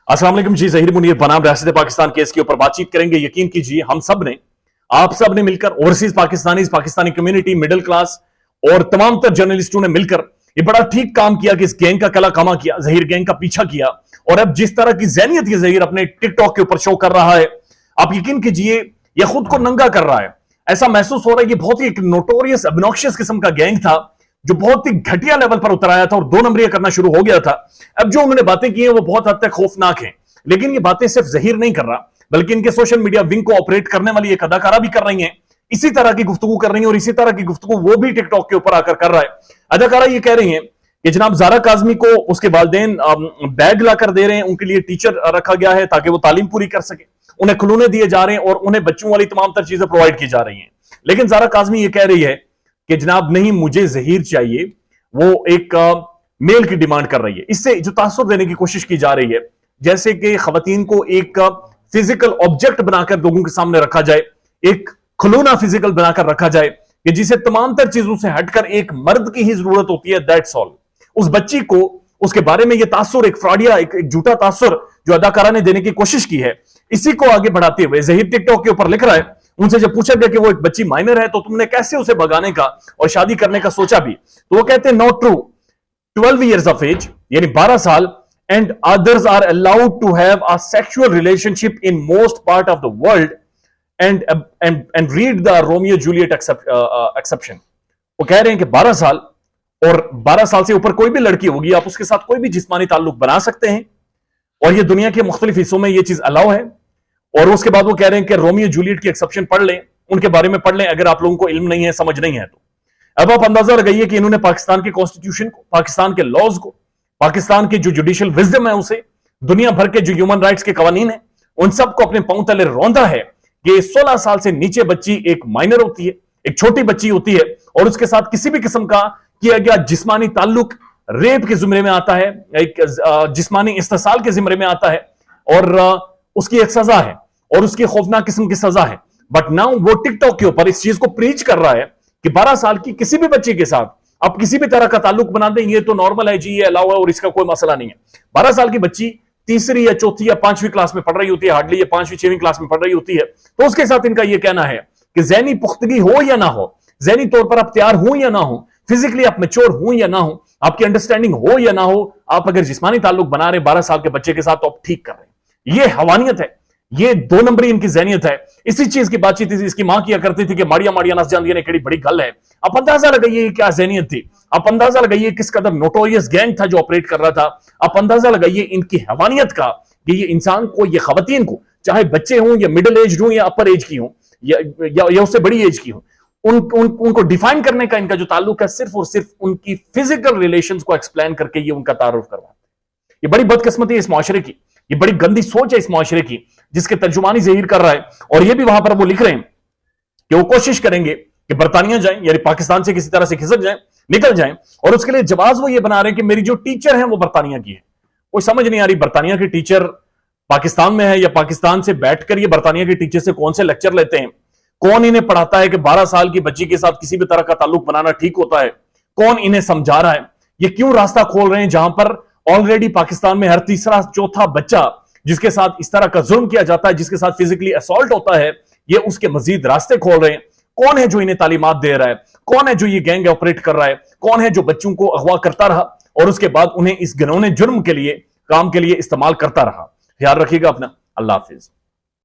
अस्सलाम वालेकुम जी, ज़हीर मुनीर बनाम रियासत पाकिस्तान केस के ऊपर बातचीत करेंगे। यकीन कीजिए हम सब ने, आप सब ने मिलकर, overseas Pakistani community, middle class और तमाम तर जर्नलिस्टों ने मिलकर ये बड़ा ठीक काम किया कि इस गैंग का कला कमा किया, ज़हीर गैंग का पीछा किया। और अब जिस तरह की ज़हनियत ये ज़हीर अपने टिकटॉक के ऊपर शो कर रहा है, आप यकीन कीजिए ये खुद को नंगा कर रहा है। ऐसा महसूस हो रहा है कि बहुत ही एक नोटोरियस ऑब्नॉक्शियस किस्म का गैंग था जो बहुत ही घटिया लेवल पर उतर आया था और दो नंबरिया करना शुरू हो गया था। अब जो उन्होंने बातें की हैं वो बहुत हद तक खौफनाक हैं, लेकिन ये बातें सिर्फ ज़हीर नहीं कर रहा, बल्कि इनके सोशल मीडिया विंग को ऑपरेट करने वाली एक अदाकारा भी कर रही हैं, इसी तरह की गुफ्तगू कर रही हैं और इसी तरह की गुफ्तगू वो भी टिकटॉक के ऊपर आकर कर रहा है। अदाकारा ये कह रही हैं कि जनाब ज़ारा काज़मी को उसके वालिदैन बैग लाकर दे रहे हैं, उनके लिए टीचर रखा गया है ताकि वो तालीम पूरी कर सके, उन्हें खिलौने दिए जा रहे हैं और उन्हें बच्चों वाली तमाम तर चीजें प्रोवाइड की जा रही हैं। लेकिन ज़ारा काज़मी ये कह रही है कि जनाब नहीं, मुझे ज़हीर चाहिए। वो एक मेल की डिमांड कर रही है। इससे जो तासुर देने की कोशिश की जा रही है, जैसे कि खवातीन को एक फिजिकल ऑब्जेक्ट बनाकर लोगों के सामने रखा जाए, एक खिलौना फिजिकल बनाकर रखा जाए कि जिसे तमाम तर चीजों से हटकर एक मर्द की ही जरूरत होती है, दैट्स ऑल। उस बच्ची को उसके बारे में यह तासुर, एक फ्रॉडिया, एक झूठा तासुर जो अदाकारा ने देने की कोशिश की है, इसी को आगे बढ़ाते हुए ज़हीर टिकटॉक के ऊपर लिख रहा है। उनसे जब पूछा गया कि वो एक बच्ची माइनर है तो तुमने कैसे उसे भगाने का और शादी करने का सोचा भी, तो वो कहते हैं not true, 12 years of age यानी 12 साल, and others are allowed to have a sexual relationship in most part of the world and read the Romeo Juliet exception। वो कह रहे हैं कि 12 साल और 12 साल से ऊपर कोई भी लड़की होगी, आप उसके साथ कोई भी जिस्मानी ताल्लुक बना सकते हैं और ये दुनिया के मुख्तलिफ हिस्सों में ये चीज अलाउ है। और उसके बाद वो कह रहे हैं कि रोमियो जूलियट की एक्सेप्शन पढ़ लें, उनके बारे में पढ़ लें अगर आप लोगों को इल्म नहीं है, समझ नहीं है तो। अब आप अंदाजा लगाइए कि इन्होंने पाकिस्तान के कॉन्स्टिट्यूशन को, पाकिस्तान के लॉज को, पाकिस्तान की जो जुडिशियल विजडम है उसे, दुनिया भर के जो ह्यूमन राइट्स के कवानीन है, उन सबको अपने पांव तले रौंदा है कि 16 साल से नीचे बच्ची एक माइनर होती है, एक छोटी बच्ची होती है और उसके साथ किसी भी किस्म का किया गया जिस्मानी ताल्लुक रेप के जिम्मे में आता है, एक जिस्मानी इस्तेसाल के जिम्मे में आता है और उसकी एक सजा है और उसकी खौफनाक किस्म की सजा है। बट नाउ वो टिकटॉक के ऊपर इस चीज को प्रीच कर रहा है कि 12 साल की किसी भी बच्चे के साथ आप किसी भी तरह का ताल्लुक बना दें, ये तो नॉर्मल है जी, ये अलाउ है और इसका कोई मसला नहीं है। 12 साल की बच्ची तीसरी या चौथी या 5वीं क्लास में पढ़ रही होती है, हार्डली ये 5वीं 6वीं क्लास में पढ़ रही होती है, तो उसके साथ इनका यह कहना है कि ज़हनी पुख्तगी हो या ना हो, ज़हनी तौर पर आप तैयार हो या ना हो, फिजिकली आप मैच्योर हो या ना हो, आपकी अंडरस्टैंडिंग हो या ना हो, आप अगर जिस्मानी ताल्लुक बना रहे 12 साल के बच्चे के साथ तो आप ठीक कर रहे हैं। ये हवानियत है, ये 2 नंबरी इनकी ज़हनियत है। इसी चीज की बातचीत इसकी मां किया करती थी कि माड़िया माड़िया नस जांदी ने केड़ी बड़ी गल है। आप अंदाजा लगाइए क्या ज़हनियत थी, आप अंदाजा लगाइए किस कदर नोटोरियस गैंग था जो ऑपरेट कर रहा था, आप अंदाजा लगाइए इनकी हवानियत का कि ये इंसान को, ये खवातीन को, चाहे बच्चे हों या मिडिल एज हों या अपर एज की हों या उससे बड़ी एज की हों, उनको डिफाइन करने का इनका जो ताल्लुक है सिर्फ और सिर्फ उनकी फिजिकल रिलेशंस को एक्सप्लेन करके ये उनका तारुफ करवाते हैं। ये बड़ी बदकिस्मती है इस माशरे की, ये बड़ी गंदी सोच है इस माशरे की जिसके तर्जुमानी ज़हीर कर रहा है। और ये भी वहां पर वो लिख रहे हैं कि वो कोशिश करेंगे कि बरतानिया जाएं, यानी पाकिस्तान से किसी तरह से खिसक जाएं, निकल जाएं, और उसके लिए जवाब वो ये बना रहे हैं कि मेरी जो टीचर है वो बरतानिया की है। कोई समझ नहीं आ रही बरतानिया की टीचर पाकिस्तान में है या पाकिस्तान से बैठकर ये बरतानिया की टीचर से कौन से लेक्चर लेते हैं, कौन इन्हें पढ़ाता है कि 12 साल की बच्ची के साथ किसी भी तरह का ताल्लुक बनाना ठीक होता है, कौन इन्हें समझा रहा है, ये क्यों रास्ता खोल रहे हैं जहां पर ऑलरेडी पाकिस्तान में हर तीसरा चौथा बच्चा जिसके साथ इस तरह का जुल्म किया जाता है, जिसके साथ फिजिकली असॉल्ट होता है, ये उसके मजीद रास्ते खोल रहे हैं। कौन है जो इन्हें तालीमात दे रहा है, कौन है जो ये गैंग ऑपरेट कर रहा है, कौन है जो बच्चों को अगवा करता रहा और उसके बाद उन्हें इस घिनौने जुर्म के लिए, काम के लिए इस्तेमाल करता रहा। ख्याल रखिएगा अपना। अल्लाह हाफिज।